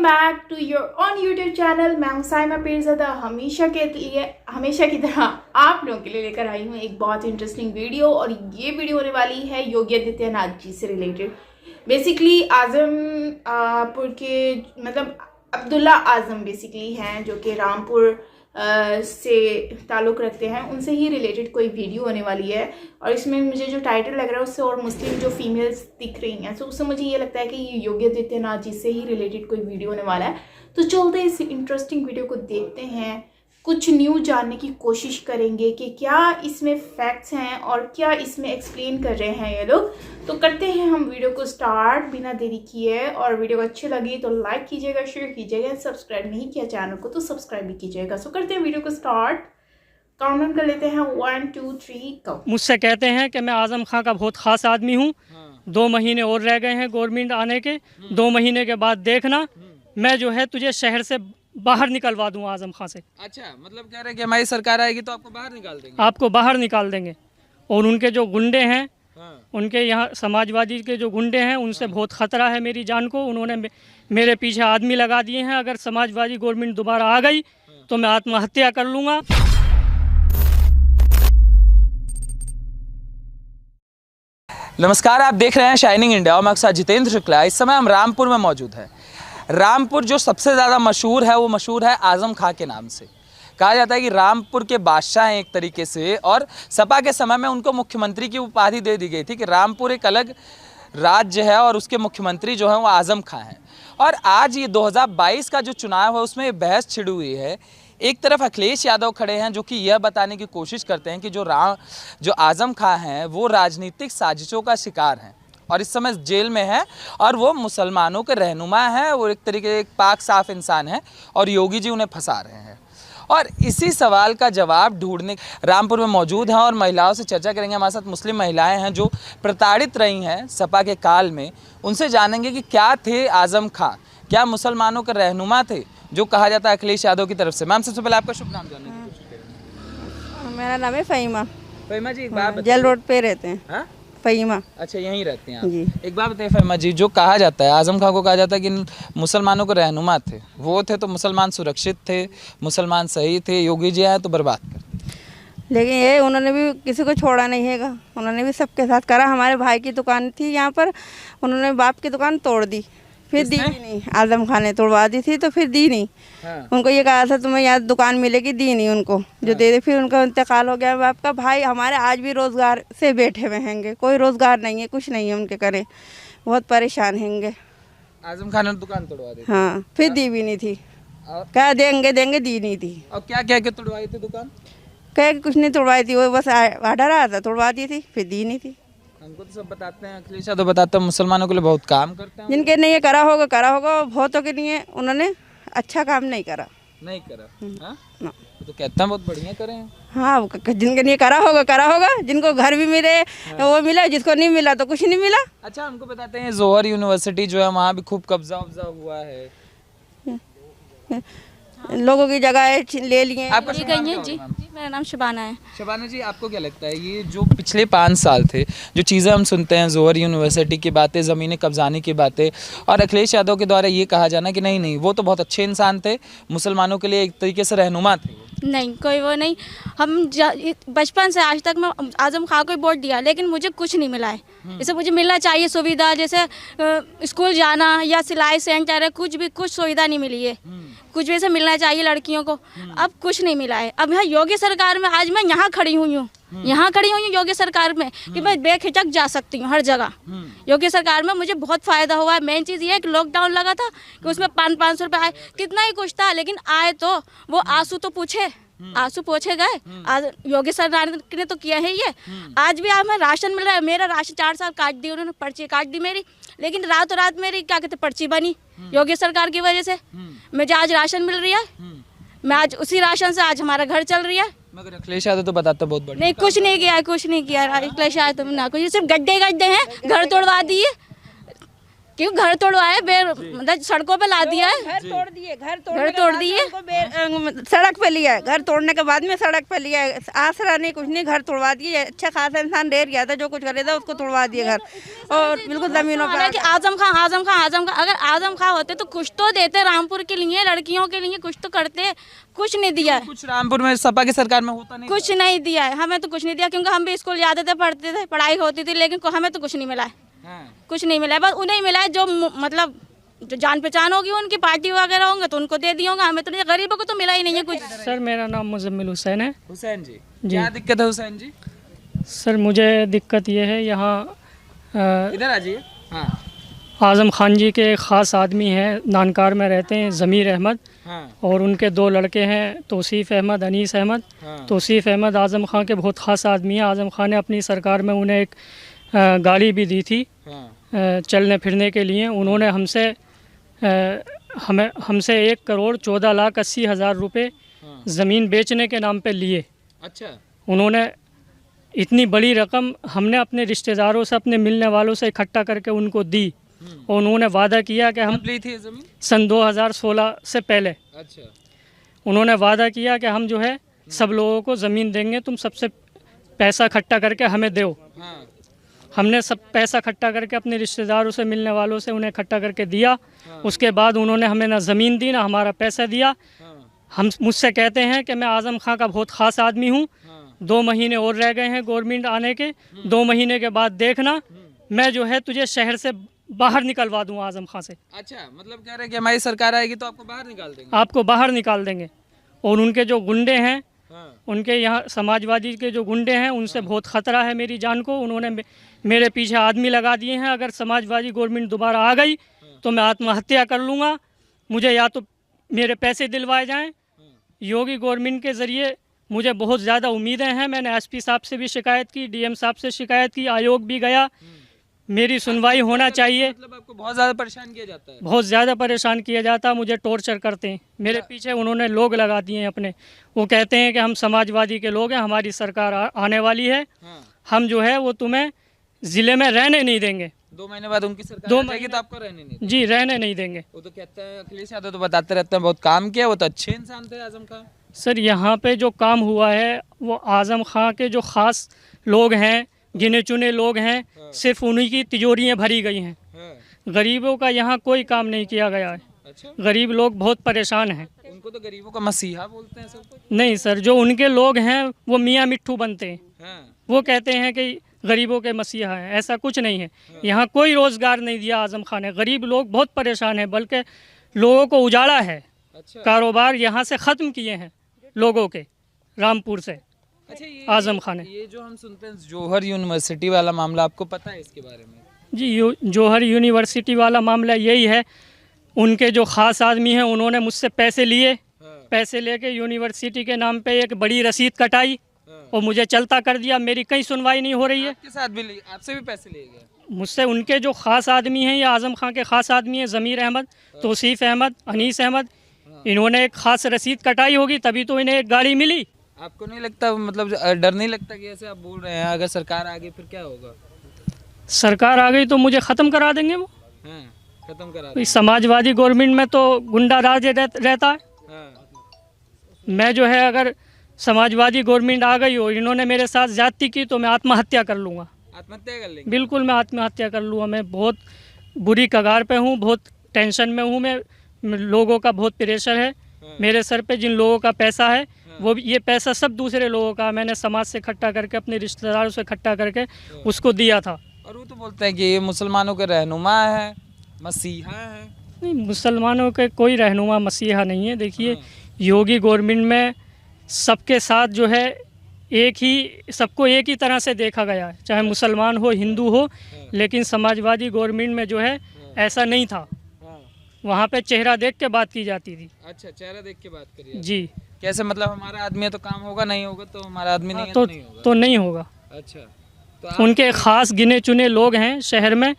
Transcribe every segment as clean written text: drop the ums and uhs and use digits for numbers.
Back to your own YouTube channel. मैं हूं साइमा पीरज़ादा। हमेशा की तरह आप लोगों के लिए लेकर आई हूं एक बहुत इंटरेस्टिंग वीडियो, और ये वीडियो होने वाली है योगी आदित्यनाथ जी से रिलेटेड। बेसिकली आजमपुर के मतलब अब्दुल्ला आजम बेसिकली हैं जो कि रामपुर से ताल्लुक़ रखते हैं, उनसे ही रिलेटेड कोई वीडियो होने वाली है। और इसमें मुझे जो टाइटल लग रहा है उससे और मुस्लिम जो फीमेल्स दिख रही हैं, तो उससे मुझे ये लगता है कि ये योगी आदित्यनाथ जी से ही रिलेटेड कोई वीडियो होने वाला है। तो चलते इस इंटरेस्टिंग वीडियो को देखते हैं, कुछ न्यू जानने की कोशिश करेंगे कि क्या इसमें फैक्ट्स हैं और क्या इसमें एक्सप्लेन कर रहे हैं ये लोग। तो करते हैं हम वीडियो को स्टार्ट बिना देरी किए। और वीडियो अच्छी लगी तो लाइक कीजिएगा, शेयर कीजिएगा, सब्सक्राइब नहीं किया चैनल को तो सब्सक्राइब भी कीजिएगा। सो करते हैं वीडियो को स्टार्ट। काउंटडाउन कर लेते हैं 1 2 3 गो। मुझसे कहते हैं कि मैं आज़म खां का बहुत ख़ास आदमी हूँ। 2 महीने और रह गए हैं गवर्नमेंट आने के। 2 महीने के बाद देखना, मैं जो है तुझे शहर से बाहर निकलवा दूंगा आज़म खां से। अच्छा, मतलब कह रहे हैं कि हमारी सरकार आएगी तो आपको बाहर निकाल देंगे। आपको बाहर निकाल देंगे। और उनके जो गुंडे हैं, हाँ। उनके यहाँ समाजवादी के जो गुंडे हैं उनसे बहुत ख़तरा है मेरी जान को। उन्होंने मेरे पीछे आदमी लगा दिए हैं। अगर समाजवादी गवर्नमेंट दोबारा आ गई तो मैं आत्महत्या कर लूँगा। नमस्कार, आप देख रहे हैं शाइनिंग इंडिया और मैं अक्सर जितेंद्र शुक्ला। इस समय हम रामपुर में मौजूद हैं। रामपुर जो सबसे ज़्यादा मशहूर है वो मशहूर है आज़म खां के नाम से। कहा जाता है कि रामपुर के बादशाह हैं एक तरीके से, और सपा के समय में उनको मुख्यमंत्री की उपाधि दे दी गई थी कि रामपुर एक अलग राज्य है और उसके मुख्यमंत्री जो हैं वो आज़म खां हैं। और आज ये 2022 का जो चुनाव है उसमें बहस छिड़ी हुई है। एक तरफ अखिलेश यादव खड़े हैं जो कि यह बताने की कोशिश करते हैं कि जो आज़म खां हैं वो राजनीतिक साजिशों का शिकार हैं और इस समय जेल में है, और वो मुसलमानों के रहनुमा हैं। वो एक तरीके एक पाक साफ इंसान है और योगी जी उन्हें फंसा रहे हैं। और इसी सवाल का जवाब ढूंढने रामपुर में मौजूद हैं और महिलाओं से चर्चा करेंगे। हमारे साथ मुस्लिम महिलाएं हैं जो प्रताड़ित रही हैं सपा के काल में। उनसे जानेंगे कि क्या थे आज़म खां, क्या मुसलमानों के रहनुमा थे जो कहा जाता है अखिलेश यादव की तरफ से। मैम, सबसे पहले आपका शुभ नाम जानने की कोशिश करेंगे। मेरा नाम है फ़हीमा। फ़हीमा जी, एक बात जेल रोड पे रहते हैं। हाँ? फ़हीमा। अच्छा, यहीं रहते हैं आप जी। एक बात बताइए फ़हीमा जी, जो कहा जाता है आज़म खां को कहा जाता है कि मुसलमानों के रहनुमा थे, वो थे तो मुसलमान सुरक्षित थे, मुसलमान सही थे, योगी जी आए तो बर्बाद कर। लेकिन ये उन्होंने भी किसी को छोड़ा नहीं है, उन्होंने भी सबके साथ करा। हमारे भाई की दुकान थी यहाँ पर, उन्होंने बाप की दुकान तोड़ दी, फिर दी भी नहीं। आज़म खां ने तोड़वा दी थी तो फिर दी नहीं। हाँ। उनको ये कहा था तुम्हें यहाँ दुकान मिलेगी, दी नहीं उनको जो दे दे। फिर उनका इंतकाल हो गया बाप का। भाई हमारे आज भी रोज़गार से बैठे हुए हैंगे, कोई रोज़गार नहीं है, कुछ नहीं है उनके करे, बहुत परेशान हैंगे। आज़म खान ने दुकान तोड़वा दी। हाँ, फिर दी भी नहीं थी। और क्या देंगे देंगे, दी नहीं थी। और क्या क्या के तोड़वाई थी दुकान? कह कुछ नहीं तोड़वाई थी, वो बस ऑर्डर आया था, तोड़वा दी थी, फिर दी नहीं थी। हमको तो सब बताते हैं, अखिलेश यादव बताते हैं मुसलमानों के लिए बहुत काम करते हैं। जिनके नहीं करा होगा, बहुतों के लिए उन्होंने अच्छा काम नहीं करा। नहीं करा। हाँ? ना। तो कहते हैं बहुत बढ़िया करे हैं। हाँ, जिनके नहीं करा होगा। जिनको घर भी मिले वो मिला, जिसको नहीं मिला तो कुछ नहीं मिला। अच्छा, हमको बताते हैं जोहर यूनिवर्सिटी जो है वहाँ भी खूब कब्जा उब्जा हुआ है, लोगों की जगह ले लिए। आपका शुभ नाम क्या होगा, जी, मैम? मेरा नाम शबाना है। शबाना जी, आपको क्या लगता है ये जो पिछले 5 साल थे, जो चीज़ें हम सुनते हैं, जोहर यूनिवर्सिटी की बातें, ज़मीनें कब्जाने की बातें, और अखिलेश यादव के द्वारा ये कहा जाना कि नहीं वो तो बहुत अच्छे इंसान थे, मुसलमानों के लिए एक तरीके से रहनुमा थे। नहीं, कोई वो नहीं। हम बचपन से आज तक मैं आज़म खां को वोट दिया, लेकिन मुझे कुछ नहीं मिला है। जैसे मुझे मिलना चाहिए सुविधा, जैसे स्कूल जाना या सिलाई सेंटर है, कुछ सुविधा नहीं मिली है। कुछ वैसे मिलना चाहिए लड़कियों को, अब कुछ नहीं मिला है। अब यहाँ योगी सरकार में आज मैं यहाँ खड़ी हुई हूँ, योगी सरकार में कि मैं बेखिचक जा सकती हूँ हर जगह। योगी सरकार में मुझे बहुत फ़ायदा हुआ है। मेन चीज़ ये है कि लॉकडाउन लगा था कि उसमें 500 रुपये आए, कितना ही कुछ था, लेकिन आए तो वो आंसू तो आंसू पोछे गए। आज योगी सरकार ने तो किया है ये। आज भी हमें राशन मिल रहा है। मेरा राशन 4 साल काट दी उन्होंने, पर्ची काट दी मेरी, लेकिन रातों रात मेरी क्या कहते पर्ची बनी योगी सरकार की वजह से। मुझे आज राशन मिल रही है, मैं आज उसी राशन से आज हमारा घर चल रही है। मगर अखिलेश यादव तो बताते बहुत बढ़िया। नहीं, कुछ नहीं किया। अखिलेश यादव ना कुछ, सिर्फ गड्ढे हैं, घर तोड़वा दिए। क्यों घर तोड़वाए मतलब सड़कों पे ला दिया है। घर तोड़ दिए, घर तोड़ दिए। सड़क पे लिया है, घर तोड़ने के बाद में सड़क पे लिया है, आसरा नहीं कुछ नहीं, घर तोड़वा दिए। अच्छा खासा इंसान रह गया था, जो कुछ करे था उसको तोड़वा दिए घर, और बिल्कुल जमीनों पर। कि आजम खां अगर आजम खां होते तो कुछ तो देते रामपुर के लिए, लड़कियों के लिए कुछ तो करते, कुछ नहीं दिया। कुछ रामपुर में सपा की सरकार में होता नहीं, कुछ नहीं दिया है, हमें तो कुछ नहीं दिया, क्योंकि हम भी स्कूल जाते थे, पढ़ते थे, पढ़ाई होती थी, लेकिन हमें तो कुछ नहीं मिला है। कुछ नहीं मिला है, बस उन्हें मिला है जो मतलब जो जान पहचान होगी उनकी, पार्टी वगैरह होंगे तो उनको दे दिए होंगे, हमें तो नहीं, गरीबों को तो मिला ही नहीं है कुछ। सर मेरा नाम मुजम्मिल हुसैन है। हुसैन जी, क्या दिक्कत है हुसैन जी? सर मुझे दिक्कत ये है, यहाँ इधर आ जाइए। हाँ आज़म खान जी के ख़ास आदमी हैं, नानकार में रहते हैं, ज़मीर अहमद, और उनके 2 लड़के हैं, तौसीफ़ अहमद, अनीस अहमद। तौसीफ़ अहमद आज़म खान के बहुत ख़ास आदमी हैं। आज़म खान ने अपनी सरकार में उन्हें एक गाड़ी भी दी थी चलने फिरने के लिए। उन्होंने हमसे 1,14,80,000 रुपये ज़मीन बेचने के नाम पे लिए। अच्छा, उन्होंने इतनी बड़ी रकम हमने अपने रिश्तेदारों से, अपने मिलने वालों से इकट्ठा करके उनको दी, और उन्होंने वादा किया कि हम ली थी ज़मीन सन 2016 से पहले अच्छा, उन्होंने वादा किया कि हम जो है सब लोगों को ज़मीन देंगे, तुम सबसे पैसा इकट्ठा करके हमें दो। हमने सब पैसा इकट्ठा करके अपने रिश्तेदारों से, मिलने वालों से उन्हें इकट्ठा करके दिया। उसके बाद उन्होंने हमें ना ज़मीन दी ना हमारा पैसा दिया। हम मुझसे कहते हैं कि मैं आज़म खां का बहुत ख़ास आदमी हूँ, 2 महीने और रह गए हैं गवर्नमेंट आने के, 2 महीने के बाद देखना मैं जो है तुझे शहर से बाहर निकलवा दूँ आज़म खां से। अच्छा, मतलब कह रहे हैं कि हमारी सरकार आएगी तो आपको बाहर निकाल देंगे? आपको बाहर निकाल देंगे। और उनके जो गुंडे हैं, उनके यहाँ समाजवादी के जो गुंडे हैं, उनसे बहुत ख़तरा है मेरी जान को। उन्होंने मेरे पीछे आदमी लगा दिए हैं। अगर समाजवादी गवर्नमेंट दोबारा आ गई तो मैं आत्महत्या कर लूँगा। मुझे या तो मेरे पैसे दिलवाए जाएं, योगी गवर्नमेंट के ज़रिए मुझे बहुत ज़्यादा उम्मीदें हैं। मैंने एसपी साहब से भी शिकायत की, डीएम साहब से शिकायत की, आयोग भी गया, मेरी सुनवाई होना चाहिए। मतलब आपको बहुत ज़्यादा परेशान किया जाता है? बहुत ज़्यादा परेशान किया जाता है, मुझे टॉर्चर करते हैं। मेरे पीछे उन्होंने लोग लगा दिए हैं अपने, वो कहते हैं कि हम समाजवादी के लोग हैं, हमारी सरकार आने वाली है, हम जो है वो तुम्हें ज़िले में रहने नहीं देंगे। 2 महीने बाद उनकी सरकार आ जाएगी तो आपको रहने नहीं? जी, रहने नहीं देंगे। वो तो कहते हैं, अखिलेश यादव तो बताते रहते हैं बहुत काम किया, वो तो अच्छे इंसान थे आज़म खान। सर यहाँ पे जो काम हुआ है वो आज़म खां के जो ख़ास लोग हैं, गिने चुने लोग हैं, सिर्फ उन्हीं की तिजोरियाँ भरी गई हैं। गरीबों का यहाँ कोई काम नहीं किया गया है। अच्छा, गरीब लोग बहुत परेशान हैं। उनको तो गरीबों का मसीहा बोलते हैं सब। नहीं सर, जो उनके लोग हैं वो मियाँ मिट्ठू बनते हैं, वो कहते हैं कि गरीबों के मसीहा हैं। ऐसा कुछ नहीं है। यहाँ कोई रोज़गार नहीं दिया आज़म खान ने। गरीब लोग बहुत परेशान हैं, बल्कि लोगों को उजाड़ा है। अच्छा, कारोबार यहाँ से ख़त्म किए हैं लोगों के, रामपुर से। अच्छा, आज़म खान ने ये जो हम सुनते हैं जौहर यूनिवर्सिटी वाला मामला, आपको पता है इसके बारे में? जी, जौहर यूनिवर्सिटी वाला मामला यही है। उनके जो ख़ास आदमी हैं उन्होंने मुझसे पैसे लिए, पैसे लेके यूनिवर्सिटी के नाम पे एक बड़ी रसीद कटाई और मुझे चलता कर दिया। मेरी कहीं सुनवाई नहीं हो रही है। आपके साथ भी आपसे भी पैसे लिए गए? मुझसे उनके जो ख़ास आदमी हैं, ये आज़म खां के ख़ास आदमी हैं, ज़मीर अहमद, तौसीफ़ अहमद, अनीस अहमद, इन्होंने एक ख़ास रसीद कटाई होगी तभी तो इन्हें एक गाड़ी मिली। आपको नहीं लगता, मतलब डर नहीं लगता कि ऐसे आप बोल रहे हैं, अगर सरकार आ गई फिर क्या होगा? सरकार आ गई तो मुझे ख़त्म करा देंगे वो। खत्म करा इस समाजवादी गवर्नमेंट में तो गुंडा राज रहता है। मैं जो है अगर समाजवादी गवर्नमेंट आ गई और इन्होंने मेरे साथ ज़्यादती की तो मैं आत्महत्या कर लूँगा। आत्महत्या कर लेंगे? बिल्कुल मैं आत्महत्या कर लूँगा। मैं बहुत बुरी कगार पे हूँ, बहुत टेंशन में हूँ मैं। लोगों का बहुत प्रेशर है मेरे सर पे। जिन लोगों का पैसा है वो ये पैसा सब दूसरे लोगों का मैंने समाज से इकट्ठा करके, अपने रिश्तेदारों से इकट्ठा करके उसको दिया था। और वो तो बोलते हैं कि ये मुसलमानों के रहनुमा है, मसीहा है। नहीं, मुसलमानों के कोई रहनुमा मसीहा नहीं है। देखिए, योगी गवर्नमेंट में सबके साथ जो है सबको एक ही तरह से देखा गया है, चाहे मुसलमान हो, हिंदू हो। लेकिन समाजवादी गवर्नमेंट में जो है ऐसा नहीं था। वहाँ पे चेहरा देख के बात की जाती थी। अच्छा, चेहरा देख के बात करिए जी। कैसे? मतलब हमारा आदमी है तो काम होगा, नहीं होगा तो हमारा आदमी नहीं है तो नहीं होगा। तो नहीं होगा। अच्छा, तो उनके ख़ास गिने चुने लोग हैं शहर में,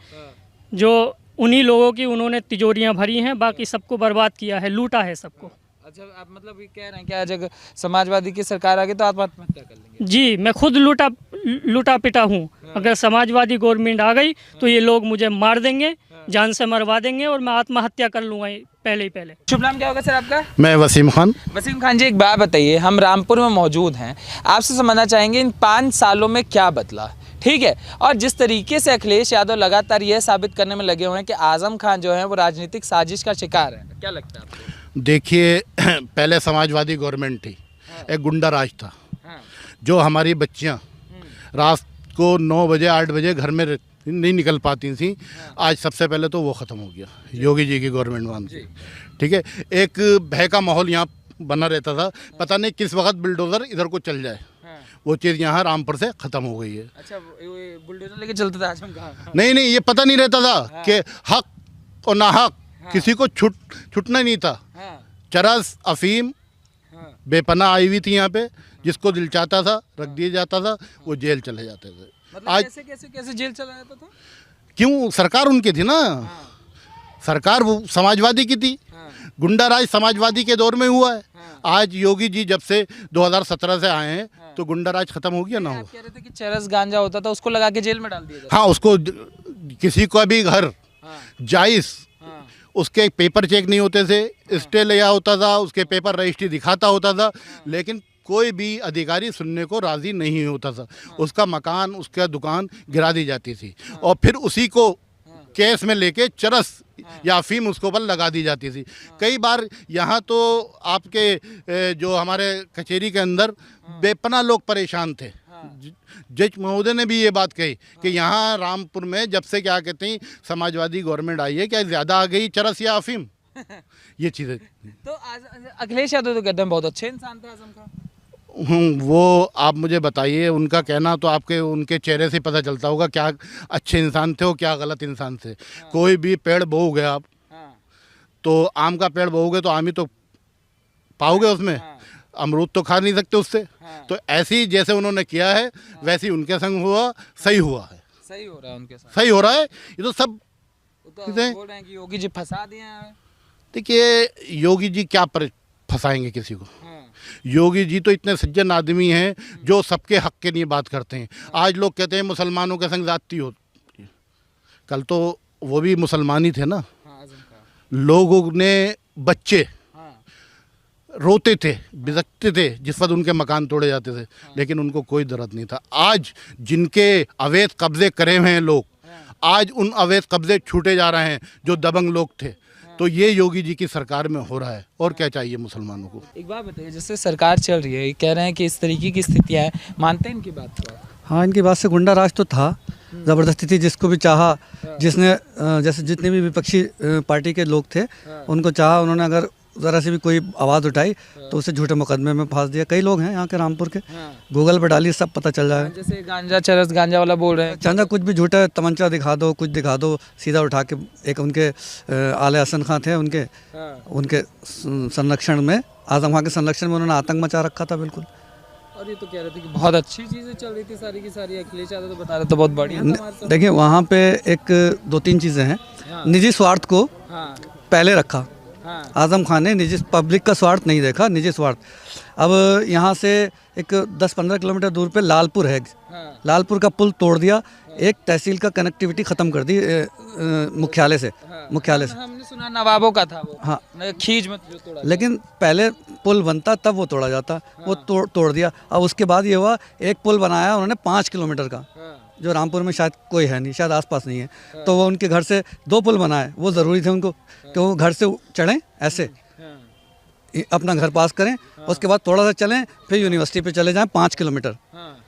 जो उन्हीं लोगों की उन्होंने तिजोरियां भरी हैं, बाकी सबको बर्बाद किया है, लूटा है सबको। अच्छा, आप मतलब ये कह रहे हैं कि आज अगर समाजवादी की सरकार आ गई तो आत्महत्या कर लेंगे? जी, मैं खुद लूटा पिटा हूँ। अगर समाजवादी गवर्नमेंट आ गई तो ये लोग मुझे मार देंगे जान से मरवा देंगे और मैं आत्महत्या कर लूँगा पहले ही पहले। शुभ नाम क्या होगा सर आपका? मैं वसीम खान। वसीम खान जी, एक बात बताइए, हम रामपुर में मौजूद हैं, आपसे समझना चाहेंगे इन 5 सालों में क्या बदला, ठीक है? और जिस तरीके से अखिलेश यादव लगातार यह साबित करने में लगे हुए हैं कि आजम खान जो है वो राजनीतिक साजिश का शिकार है, क्या लगता है आपको? देखिए पहले समाजवादी गवर्नमेंट थी, एक गुंडा राज था, जो हमारी बच्चियां रात को 9 बजे 8 बजे घर में नहीं निकल पाती थी। आज सबसे पहले तो वो ख़त्म हो गया योगी जी की गवर्नमेंट मान से, ठीक है। एक भय का माहौल यहाँ बना रहता था, पता नहीं किस वक्त बुलडोज़र इधर को चल जाए, वो चीज़ यहाँ रामपुर से ख़त्म हो गई है। अच्छा, बुलडोजर लेके चलते थे आजम खान? नहीं, ये पता नहीं रहता था कि हक और ना हक किसी को छूटना नहीं था। चरस अफीम बेपनाह आई हुई थी यहाँ पे, जिसको दिल चाहता था रख दिया जाता था, वो जेल चले जाते थे। मतलब आज कैसे जेल चला जाता था? क्यों? सरकार उनकी थी ना, सरकार वो समाजवादी की थी। गुंडा राज समाजवादी के दौर में हुआ है। आज योगी जी जब से 2017 से आए हैं तो गुंडा राज खत्म हो गया ना हो। आप कह रहे थे कि चरस गांजा होता था उसको लगा के जेल में डाल दिया जाता हाँ, उसको किसी को भी घर जायज़ उसके पेपर चेक नहीं होते थे, स्टे लिया होता था, उसके पेपर रजिस्ट्री दिखाता होता था, लेकिन कोई भी अधिकारी सुनने को राज़ी नहीं होता था। उसका मकान, उसका दुकान गिरा दी जाती थी और फिर उसी को केस में लेके चरस या अफीम उसके ऊपर लगा दी जाती थी। कई बार यहाँ तो आपके जो हमारे कचहरी के अंदर बेपनाह लोग परेशान थे। जज महोदय ने भी ये बात कही कि यहाँ रामपुर में जब से क्या कहते हैं समाजवादी गवर्नमेंट आई है, क्या ज़्यादा आ गई चरस या अफीम ये चीज़ें। तो अखिलेश यादव तो कहते हैं बहुत अच्छे इंसान थे आजम खान। वो आप मुझे बताइए, उनका कहना तो आपके उनके चेहरे से पता चलता होगा क्या अच्छे इंसान थे और क्या गलत इंसान थे। कोई भी पेड़ बोओगे आप, तो आम का पेड़ बोओगे तो आम ही तो पाओगे उसमें, अमरूद तो खा नहीं सकते उससे। तो ऐसे ही जैसे उन्होंने किया है वैसे ही उनके संग हुआ, सही हुआ है, सही हो रहा है उनके साथ, सही हो रहा है। ये तो सब बोल रहे हैं कि योगी जी फंसा दिए हैं। देखिए योगी जी क्या फंसाएंगे किसी को? योगी जी तो इतने सज्जन आदमी हैं जो सबके हक के लिए बात करते हैं। आज लोग कहते हैं मुसलमानों के संग जाती हो, कल तो वो भी मुसलमान ही थे ना। लोगों ने बच्चे रोते थे, बिलखते थे जिस वक्त उनके मकान तोड़े जाते थे, लेकिन उनको कोई दर्द नहीं था। आज जिनके अवैध कब्जे करे हुए हैं लोग, आज उन अवैध कब्जे छूटे जा रहे हैं जो दबंग लोग थे। तो ये योगी जी की सरकार में हो रहा है, और क्या चाहिए मुसलमानों को? एक बात बताइए, जैसे सरकार चल रही है, कह रहे हैं कि इस तरीके की स्थितियाँ हैं, मानते हैं इनकी बात को? हाँ, इनकी बात से गुंडा राज तो था, ज़बरदस्ती थी। जिसको भी चाहा, जिसने जैसे जितने भी विपक्षी पार्टी के लोग थे उनको चाहा, उन्होंने अगर ज़रा सी भी कोई आवाज़ उठाई तो उसे झूठे मुकदमे में फांस दिया। कई लोग हैं यहाँ के रामपुर के, गूगल पर डालिए सब पता चल जाएगा। जैसे गांजा चरस गांजा वाला बोल रहे हैं, चंदा कुछ भी झूठा, तमंचा दिखा दो, कुछ दिखा दो, सीधा उठा के एक उनके आले हसन खां थे, उनके संरक्षण में, आजम खां के संरक्षण में उन्होंने आतंक मचा रखा था बिल्कुल। और ये तो कह रहे थे कि बहुत अच्छी चीज़ें चल रही थी सारी की सारी, अखिलेश यादव तो बता रहे थे बहुत बढ़िया। देखिए वहाँ पे एक 2-3 चीज़ें हैं। निजी स्वार्थ को पहले रखा आजम खान ने, निजी पब्लिक का स्वार्थ नहीं देखा, निजी स्वार्थ। अब यहाँ से एक 10-15 किलोमीटर दूर पे लालपुर है, लालपुर का पुल तोड़ दिया, एक तहसील का कनेक्टिविटी ख़त्म कर दी मुख्यालय से। हमने सुना नवाबों का था वो, हाँ, खींच मत जो तोड़ा, लेकिन पहले पुल बनता तब वो तोड़ा जाता, वो तोड़ दिया। अब उसके बाद ये हुआ, एक पुल बनाया उन्होंने 5 किलोमीटर का, जो रामपुर में शायद कोई है नहीं, शायद आसपास नहीं है। तो वो उनके घर से 2 पुल बनाए, वो ज़रूरी थे उनको कि वो घर से चढ़ें ऐसे, अपना घर पास करें, उसके बाद थोड़ा सा चलें, फिर यूनिवर्सिटी पे चले जाएं 5 किलोमीटर।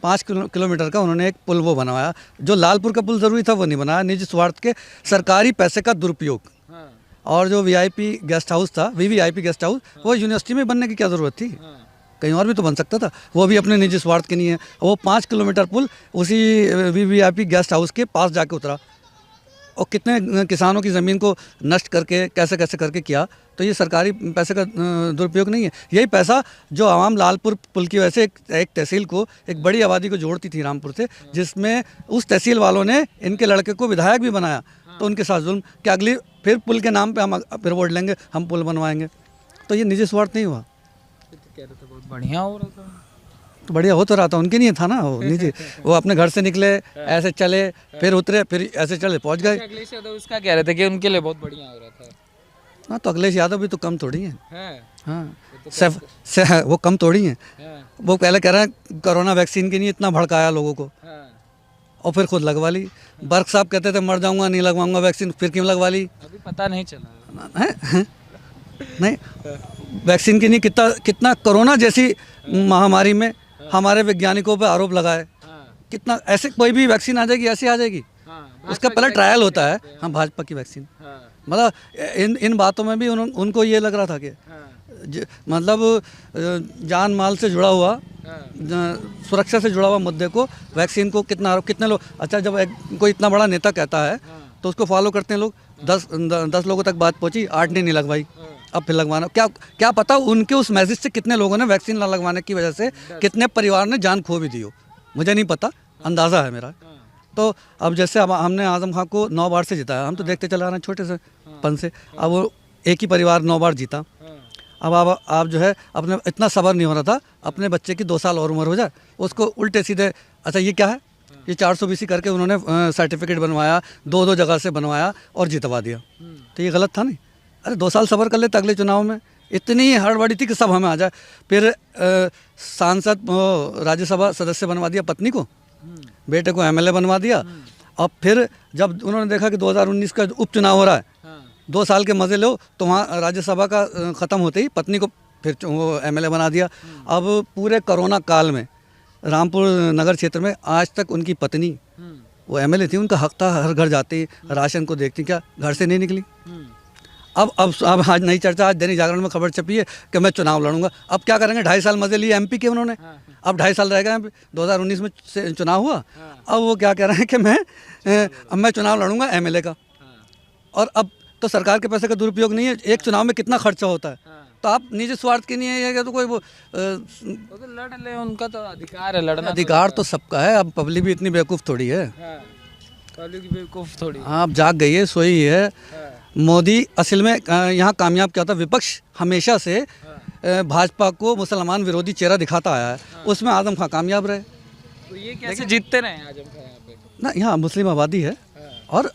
5 किलोमीटर का उन्होंने एक पुल वो बनवाया। जो लालपुर का पुल ज़रूरी था वो नहीं बनाया, निजी स्वार्थ के सरकारी पैसे का दुरुपयोग। और जो वीआईपी गेस्ट हाउस था, वीवीआईपी गेस्ट हाउस, वो यूनिवर्सिटी में बनने की क्या ज़रूरत थी? कहीं और भी तो बन सकता था, वो भी अपने निजी स्वार्थ के नहीं है। वो 5 किलोमीटर पुल उसी वीवीआईपी गेस्ट हाउस के पास जाके उतरा, और कितने किसानों की ज़मीन को नष्ट करके कैसे कैसे करके किया। तो ये सरकारी पैसे का दुरुपयोग नहीं है। यही पैसा जो आवाम लालपुर पुल की वजह से एक तहसील को, एक बड़ी आबादी को जोड़ती थी रामपुर से, जिसमें उस तहसील वालों ने इनके लड़के को विधायक भी बनाया, तो उनके साथ जुल्म कि अगली फिर पुल के नाम पे हम फिर वोट लेंगे, हम पुल बनवाएंगे। तो ये निजी स्वार्थ नहीं हुआ। कह रहे थे बहुत बढ़िया हो रहा था। तो बढ़िया हो तो रहा था, उनके नहीं था ना वो नीचे। वो अपने घर से निकले, ऐसे चले, फिर उतरे, फिर ऐसे चले, पहुंच गए। अखिलेश यादव इसका कह रहे थे कि उनके लिए बहुत बढ़िया हो रहा था। हाँ, तो अखिलेश यादव भी तो कम थोड़ी है। हैं? हाँ, वो कम थोड़ी हैं। वो पहले कह रहे हैं कोरोना वैक्सीन के लिए इतना भड़काया लोगों को, और फिर खुद लगवा ली। बर्क साहब कहते थे मर जाऊंगा, नहीं लगवाऊंगा वैक्सीन, फिर क्यों लगवा ली? अभी पता नहीं चला है? नहीं, वैक्सीन के लिए कितना कोरोना जैसी महामारी में हमारे वैज्ञानिकों पे आरोप लगाए। कितना ऐसे कोई भी वैक्सीन आ जाएगी, ऐसी आ जाएगी, उसका पहले ट्रायल होता है। हाँ, भाजपा की वैक्सीन, मतलब इन बातों में भी उनको ये लग रहा था कि मतलब जान माल से जुड़ा हुआ, सुरक्षा से जुड़ा हुआ मुद्दे को, वैक्सीन को कितने लोग, अच्छा जब कोई इतना बड़ा नेता कहता है तो उसको फॉलो करते हैं लोग। 10 लोगों तक बात पहुंची, 8 ने नहीं लगवाई, अब फिर लगवाना। क्या पता उनके उस मैसेज से कितने लोगों ने वैक्सीन ना लगवाने की वजह से कितने परिवार ने जान खो भी दी हो, मुझे नहीं पता, अंदाज़ा है मेरा। तो अब जैसे अब हमने आजम खां को 9 बार से जिताया, हम तो देखते चला रहे हैं छोटे से पन से। अब वो एक ही परिवार 9 बार जीता। अब आप जो है अपने इतना सब्र नहीं हो रहा था, अपने बच्चे की 2 साल और उम्र हो जाए, उसको उल्टे सीधे, अच्छा ये क्या है, ये 420 करके उन्होंने सर्टिफिकेट बनवाया, 2 जगह से बनवाया और जितवा दिया। तो ये गलत था नहीं? अरे 2 साल सब्र कर लेते, अगले चुनाव में इतनी हड़बड़ी थी कि सब हमें आ जाए। फिर सांसद राज्यसभा सदस्य बनवा दिया पत्नी को, बेटे को MLA बनवा दिया। अब फिर जब उन्होंने देखा कि 2019 का उपचुनाव हो रहा है, 2 साल के मज़े लो, तो वहाँ राज्यसभा का ख़त्म होते ही पत्नी को फिर वो MLA बना दिया। अब पूरे कोरोना काल में रामपुर नगर क्षेत्र में आज तक उनकी पत्नी वो MLA थी, उनका हक था, हर घर जाती, राशन को देखती, क्या घर से नहीं निकली। अब आज नई चर्चा, आज दैनिक जागरण में खबर छपी है कि मैं चुनाव लड़ूंगा। अब क्या करेंगे, 2.5 साल मजे लिए MP के उन्होंने, अब 2.5 साल रह गए, 2019 में चुनाव हुआ। अब वो क्या कह रहे हैं कि मैं चुनाव लड़ूंगा MLA का। और अब तो सरकार के पैसे का दुरुपयोग नहीं है, एक चुनाव में कितना खर्चा होता है, तो आप निजी स्वार्थ के नहीं है, तो कोई वो तो लड़ ले, उनका तो अधिकार है लड़ना। अधिकार तो सबका है। अब पब्लिक भी इतनी बेवकूफ़ थोड़ी है, पब्लिक बेवकूफ़ थोड़ी। आप जाग गई है, सोई है। मोदी असल में यहाँ कामयाब क्या होता है, विपक्ष हमेशा से भाजपा को मुसलमान विरोधी चेहरा दिखाता आया है, उसमें आजम खां कामयाब रहे। तो ये कैसे जीतते रहे आजम खां यहाँ पे? ना, यहाँ मुस्लिम आबादी है, और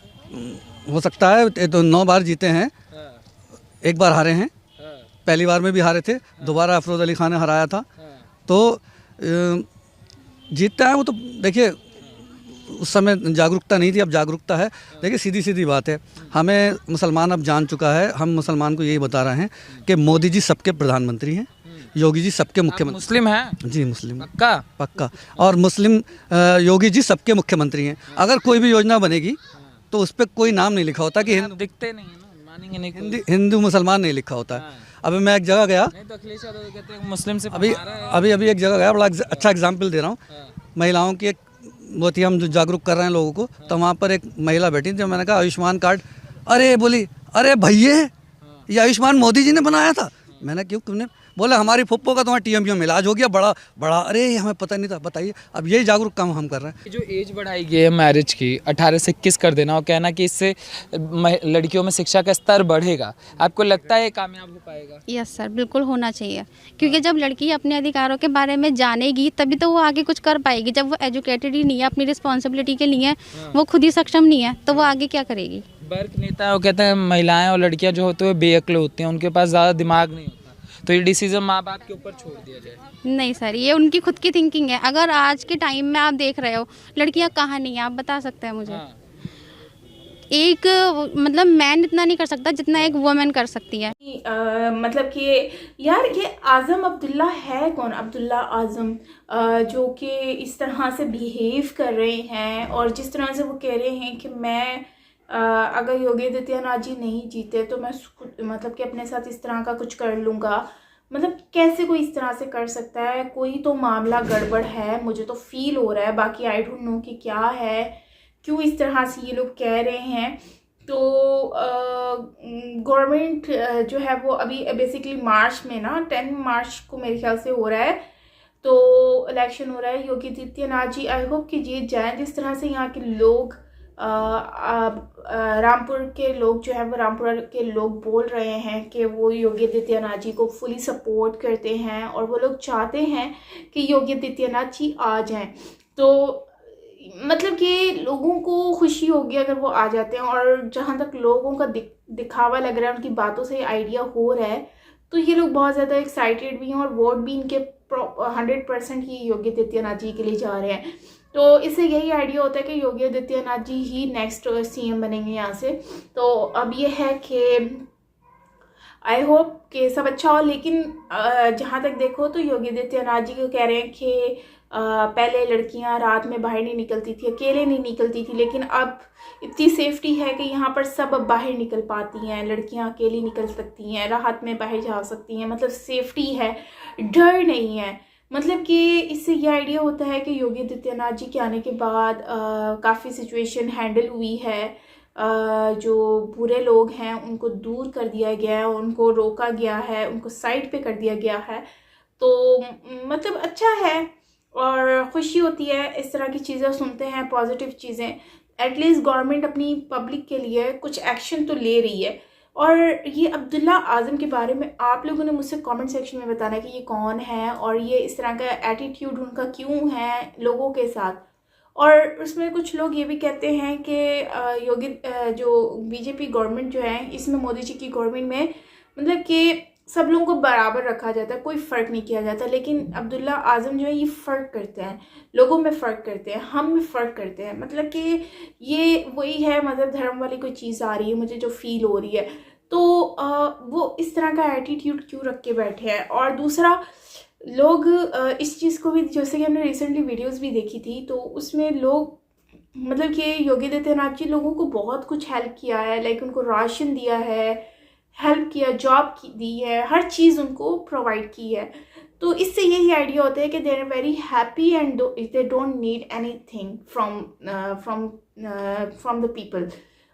हो सकता है तो 9 बार जीते हैं, 1 बार हारे हैं, पहली बार में भी हारे थे, दोबारा अफरोज़ अली खान ने हराया था, तो जीतता है वो। तो देखिए उस समय जागरूकता नहीं थी, अब जागरूकता है। देखिए सीधी बात है, हमें मुसलमान अब जान चुका है, हम मुसलमान को यही बता रहे हैं कि मोदी जी सबके प्रधानमंत्री हैं, योगी जी सबके मुख्यमंत्री। मुस्लिम हैं? जी मुस्लिम, पक्का। और मुस्लिम योगी जी सबके मुख्यमंत्री हैं। अगर कोई भी योजना बनेगी तो उस पर कोई नाम नहीं लिखा होता कि दिखते नहीं है ना, मानेंगे नहीं, हिंदू मुसलमान नहीं लिखा होता है। अभी मैं एक जगह गया, नहीं तो अखिलेश यादव कहते हैं मुस्लिम से अभी एक जगह गया, बड़ा अच्छा एग्जाम्पल दे रहा हूँ। महिलाओं की एक वो थी, हम जो जागरूक कर रहे हैं लोगों को, तो वहाँ पर एक महिला बैठी थी, मैंने कहा आयुष्मान कार्ड, अरे बोली अरे भैया ये आयुष्मान मोदी जी ने बनाया था। मैंने क्यों, तुमने? बोले हमारी फुप्पो का तुम्हारा TMU में इलाज हो गया, बड़ा अरे हमें पता नहीं था। बताइए, अब यही जागरूक काम हम कर रहे हैं। जो एज बढ़ाई गई है मैरिज की, 18 से 21 कर देना और कहना कि इससे लड़कियों में शिक्षा का स्तर बढ़ेगा, आपको लगता है ये कामयाब हो पाएगा? यस सर, बिल्कुल होना चाहिए, क्योंकि जब लड़की अपने अधिकारों के बारे में जानेगी तभी तो वो आगे कुछ कर पाएगी। जब वो एजुकेटेड ही नहीं है, अपनी रिस्पॉन्सिबिलिटी के लिए वो खुद ही सक्षम नहीं है, तो वो आगे क्या करेगी। वर्ग नेता वो कहते हैं महिलाएं और लड़कियां जो होते हैं बेअक्ल होती हैं, उनके पास ज़्यादा दिमाग नहीं होता, तो ये डिसीजन माँ बाप के ऊपर छोड़ दिया जाए। नहीं सर, ये उनकी खुद की थिंकिंग है। अगर आज के टाइम में आप देख रहे हो, लड़कियां कहाँ नहीं है, आप बता सकते हैं मुझे? एक मतलब मैन इतना नहीं कर सकता जितना एक वुमेन कर सकती है। मतलब कि यार ये आज़म अब्दुल्ला है कौन? अब्दुल्ला आज़म, जो कि इस तरह से बिहेव कर रहे हैं, और जिस तरह से वो कह रहे हैं कि मैं अगर योगी आदित्यनाथ जी नहीं जीते तो मैं मतलब कि अपने साथ इस तरह का कुछ कर लूँगा। मतलब कैसे कोई इस तरह से कर सकता है? कोई तो मामला गड़बड़ है, मुझे तो फील हो रहा है, बाकी आई डोंट नो कि क्या है, क्यों इस तरह से ये लोग कह रहे हैं। तो गवर्नमेंट जो है वो अभी बेसिकली मार्च में ना 10 मार्च को मेरे ख्याल से हो रहा है, तो इलेक्शन हो रहा है। योगी आदित्यनाथ जी आई होप कि जीत जाएं। जिस तरह से यहाँ के लोग रामपुर के लोग जो है वो रामपुर के लोग बोल रहे हैं कि वो योगी आदित्यनाथ जी को फुली सपोर्ट करते हैं और वो लोग चाहते हैं कि योगी आदित्यनाथ जी आ जाएं। तो मतलब कि लोगों को खुशी होगी अगर वो आ जाते हैं, और जहाँ तक लोगों का दिखावा लग रहा है, उनकी बातों से आइडिया हो रहा है, तो ये लोग बहुत ज़्यादा एक्साइटेड भी हैं और वोट भी इनके 100% ही योगी आदित्यनाथ जी के लिए जा रहे हैं। तो इससे यही आइडिया होता है कि योगी आदित्यनाथ जी ही नेक्स्ट सीएम बनेंगे यहाँ से। तो अब ये है कि आई होप कि सब अच्छा हो, लेकिन जहाँ तक देखो तो योगी आदित्यनाथ जी को कह रहे हैं कि पहले लड़कियां रात में बाहर नहीं निकलती थी, अकेले नहीं निकलती थी, लेकिन अब इतनी सेफ्टी है कि यहाँ पर सब अब बाहर निकल पाती हैं, लड़कियां अकेली निकल सकती हैं, रात में बाहर जा सकती हैं, मतलब सेफ्टी है, डर नहीं है। मतलब कि इससे ये आइडिया होता है कि योगी आदित्यनाथ जी के आने के बाद काफ़ी सिचुएशन हैंडल हुई है, जो बुरे लोग हैं उनको दूर कर दिया गया है, उनको रोका गया है, उनको साइड पे कर दिया गया है। तो मतलब अच्छा है और खुशी होती है इस तरह की चीज़ें सुनते हैं, पॉजिटिव चीज़ें। एटलीस्ट गवर्नमेंट अपनी पब्लिक के लिए कुछ एक्शन तो ले रही है। और ये अब्दुल्ला आज़म के बारे में आप लोगों ने मुझसे कमेंट सेक्शन में बताना कि ये कौन है और ये इस तरह का एटीट्यूड उनका क्यों है लोगों के साथ। और उसमें कुछ लोग ये भी कहते हैं कि योगी जो बीजेपी गवर्नमेंट जो है इसमें, मोदी जी की गवर्नमेंट में, मतलब कि सब लोगों को बराबर रखा जाता है, कोई फ़र्क नहीं किया जाता। लेकिन अब्दुल्ला आज़म जो है ये फ़र्क करते हैं, लोगों में फ़र्क करते हैं, हम में फ़र्क करते हैं। मतलब कि ये वही है, मतलब धर्म वाली कोई चीज़ आ रही है मुझे जो फील हो रही है। तो वो इस तरह का एटीट्यूड क्यों रख के बैठे हैं। और दूसरा, लोग इस चीज़ को भी, जैसे कि हमने रिसेंटली वीडियोज़ भी देखी थी, तो उसमें लोग मतलब कि योगी आदित्यनाथ जी लोगों को बहुत कुछ हेल्प किया है, लाइक उनको राशन दिया है, हेल्प किया, जॉब दी है, हर चीज़ उनको प्रोवाइड की है। तो इससे यही आइडिया होता है कि they are very happy and they don't need anything from the people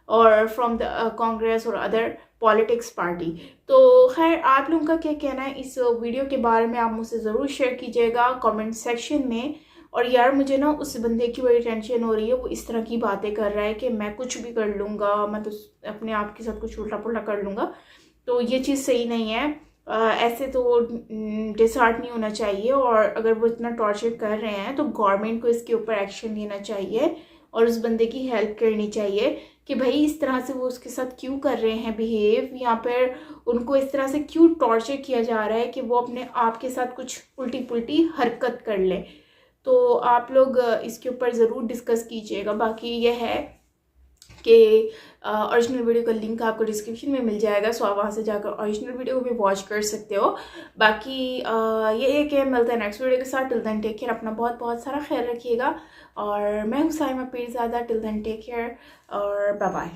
और फ्रॉम द कांग्रेस और अदर पॉलिटिक्स पार्टी। तो खैर, आप लोगों का क्या कहना है इस वीडियो के बारे में, आप मुझसे ज़रूर शेयर कीजिएगा कमेंट सेक्शन में। और यार, मुझे ना उस बंदे की बड़ी टेंशन हो रही है, वो इस तरह की बातें कर रहा है कि मैं कुछ भी कर लूँगा, मैं तो अपने आप के साथ कुछ उल्टा पुल्टा कर लूँगा। तो ये चीज़ सही नहीं है, ऐसे तो डिसहार्ट नहीं होना चाहिए। और अगर वो इतना टॉर्चर कर रहे हैं तो गवर्नमेंट को इसके ऊपर एक्शन लेना चाहिए और उस बंदे की हेल्प करनी चाहिए कि भाई इस तरह से वो उसके साथ क्यों कर रहे हैं बिहेव, यहाँ पर उनको इस तरह से क्यों टॉर्चर किया जा रहा है कि वो अपने आप के साथ कुछ उल्टी पुल्टी हरकत कर ले। तो आप लोग इसके ऊपर ज़रूर डिस्कस कीजिएगा। बाकी ये है कि ओरिजिनल वीडियो का लिंक आपको डिस्क्रिप्शन में मिल जाएगा, सो आप वहाँ से जाकर ओरिजिनल वीडियो को भी वॉच कर सकते हो। बाकी ये है कि मिलते हैं नेक्स्ट वीडियो के साथ। टिल देन टेक केयर, अपना बहुत बहुत सारा ख्याल रखिएगा। और मैं हूँ Saima Peerzada. Till then take care और बाय बाय।